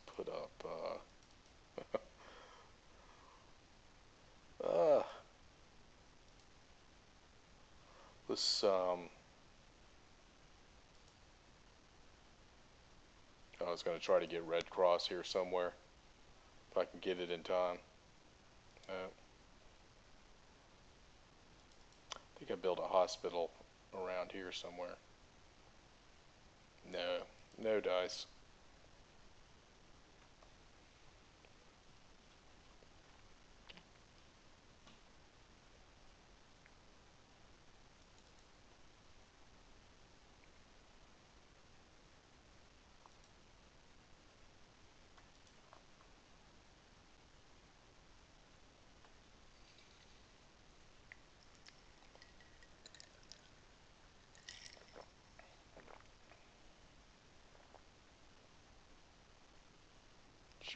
Let's put up. Uh, let's. I was going to try to get Red Cross here somewhere if I can get it in time. I think I built a hospital around here somewhere. No, no dice.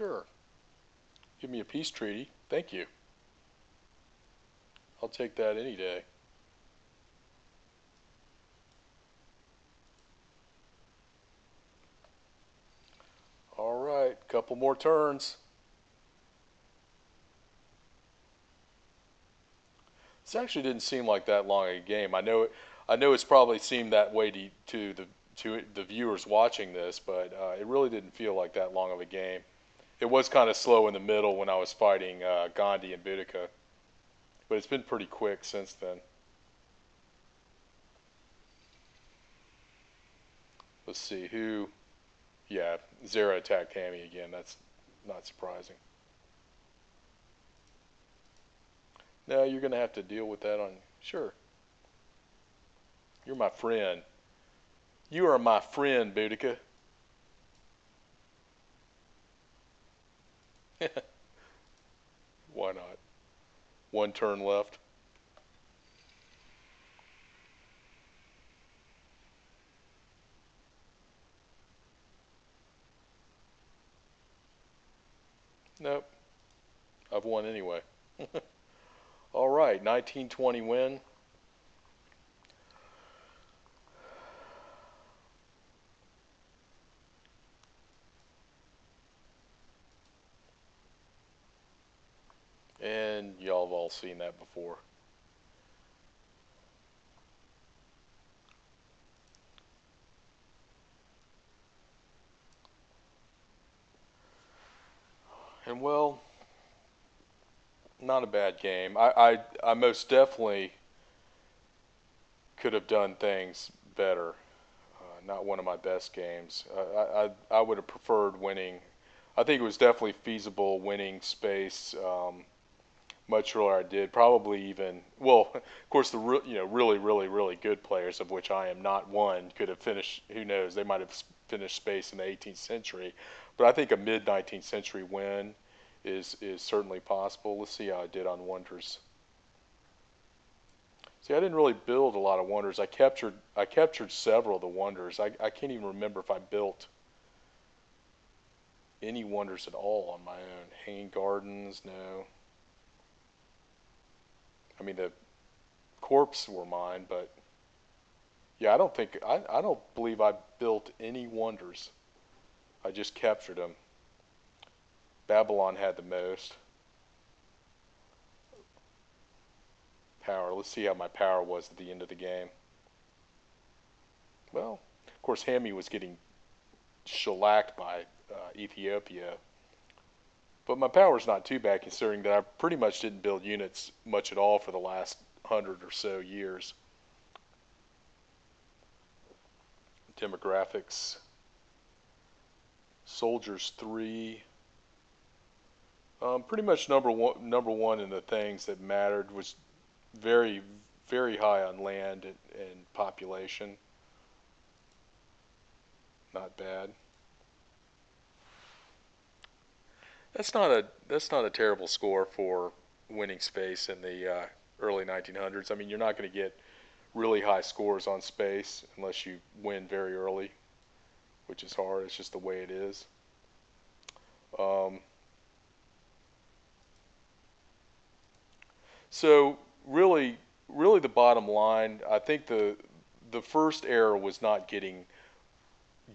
Sure. Give me a peace treaty. Thank you. I'll take that any day. All right, couple more turns. This actually didn't seem like that long a game. I know it's probably seemed that way to the viewers watching this, but it really didn't feel like that long of a game. It was kind of slow in the middle when I was fighting Gandhi and Boudica, but it's been pretty quick since then. Let's see who. Yeah, Zera attacked Hammy again. That's not surprising. No, you're gonna have to deal with that on. Sure, you're my friend. You are my friend, Boudica. Why not? One turn left. Nope, I've won anyway. All right, 1920 win. And y'all have all seen that before. And well, not a bad game. I most definitely could have done things better. Not one of my best games. I would have preferred winning. I think it was definitely feasible winning space much earlier. I did probably even well, of course really good players of which I am not one could have finished. Who knows? They might have finished space in the 18th century, but I think a mid 19th century win is certainly possible. Let's see how I did on wonders. See, I didn't really build a lot of wonders. I captured several of the wonders. I can't even remember if I built any wonders at all on my own. Hanging Gardens, no. I mean the corpse were mine, but yeah, I don't believe I built any wonders. I just captured them. Babylon had the most power. Let's see how my power was at the end of the game. Well, of course, Hammy was getting shellacked by Ethiopia. But my power's not too bad considering that I pretty much didn't build units much at all for the last 100 or so years. Demographics. Soldiers 3. Pretty much number one in the things that mattered was very, very high on land and population. Not bad. That's not a terrible score for winning space in the early 1900s. I mean, you're not going to get really high scores on space unless you win very early, which is hard. It's just the way it is. Um, so really, really, the bottom line, I think the first error was not getting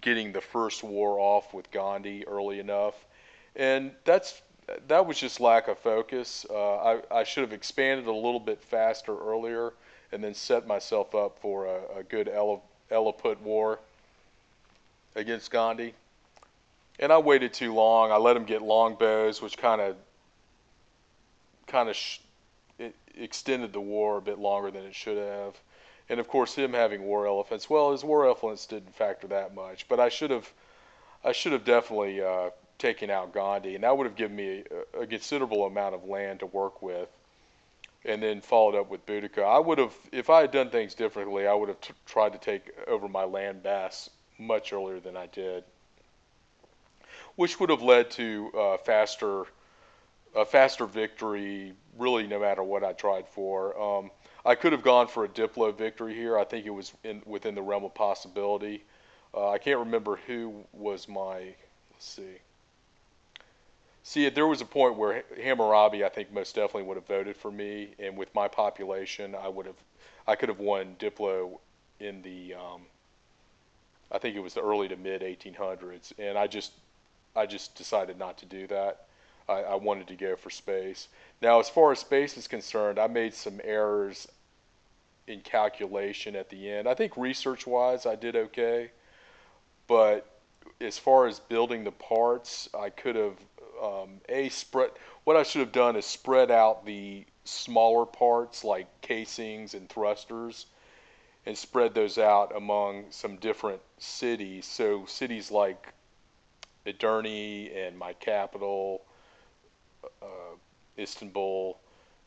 getting the first war off with Gandhi early enough, and that was just lack of focus. I should have expanded a little bit faster earlier, and then set myself up for a good Elliput war against Gandhi. And I waited too long. I let him get longbows, which kind of it extended the war a bit longer than it should have. And of course, him having war elephants. Well, his war elephants didn't factor that much, but I should have definitely taken out Gandhi, and that would have given me a considerable amount of land to work with. And then followed up with Boudica. I would have, if I had done things differently, I would have tried to take over my land mass much earlier than I did, which would have led to a faster victory, really, no matter what I tried for. I could have gone for a Diplo victory here. I think it was within the realm of possibility. I can't remember who was my. Let's see. See, there was a point where Hammurabi, I think, most definitely would have voted for me, and with my population, I could have won Diplo in the, I think it was the early to mid 1800s, and I just decided not to do that. I wanted to go for space. Now, as far as space is concerned, I made some errors in calculation at the end. I think research-wise, I did okay, but as far as building the parts, I could have a spread. What I should have done is spread out the smaller parts like casings and thrusters, and spread those out among some different cities. So cities like Edirne and my capital, Istanbul,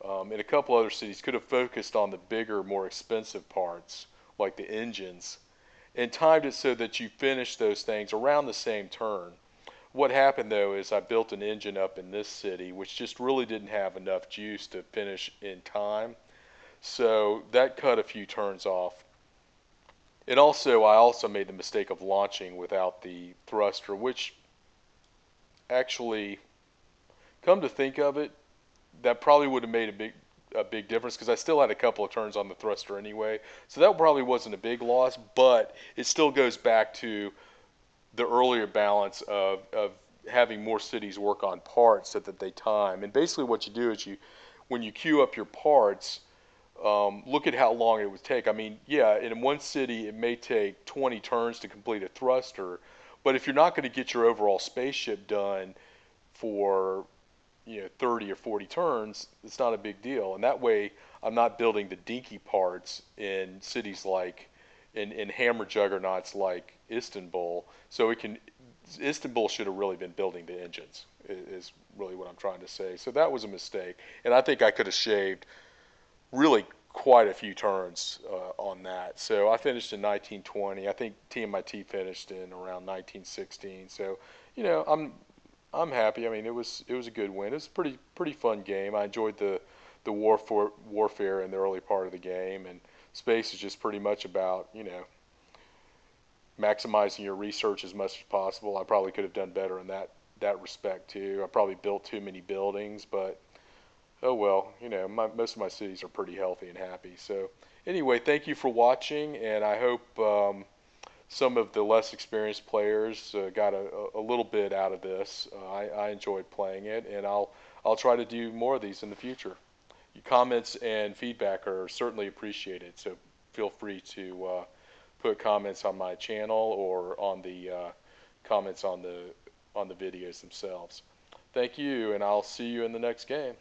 and a couple other cities could have focused on the bigger, more expensive parts like the engines, and timed it so that you finish those things around the same turn. What happened though is I built an engine up in this city which just really didn't have enough juice to finish in time. So that cut a few turns off. And also I also made the mistake of launching without the thruster, which actually, come to think of it, that probably would have made a big difference because I still had a couple of turns on the thruster anyway. So that probably wasn't a big loss, but it still goes back to the earlier balance of having more cities work on parts so that they time. And basically what you do is when you queue up your parts, look at how long it would take. I mean, yeah, in one city it may take 20 turns to complete a thruster, but if you're not going to get your overall spaceship done for 30 or 40 turns, it's not a big deal. And that way I'm not building the dinky parts in cities like in hammer juggernauts like Istanbul. So Istanbul should have really been building the engines is really what I'm trying to say. So that was a mistake, and I think I could have shaved really quite a few turns on that. So I finished in 1920. I think TMIT finished in around 1916. So I'm happy. I mean, it was a good win. It was a pretty fun game. I enjoyed the warfare in the early part of the game, and space is just pretty much about maximizing your research as much as possible. I probably could have done better in that respect too. I probably built too many buildings, but oh well. Most of my cities are pretty healthy and happy. So anyway, thank you for watching, and I hope some of the less experienced players got a little bit out of this. I enjoyed playing it, and I'll try to do more of these in the future. Your comments and feedback are certainly appreciated, so feel free to put comments on my channel or on the comments on the videos themselves. Thank you, and I'll see you in the next game.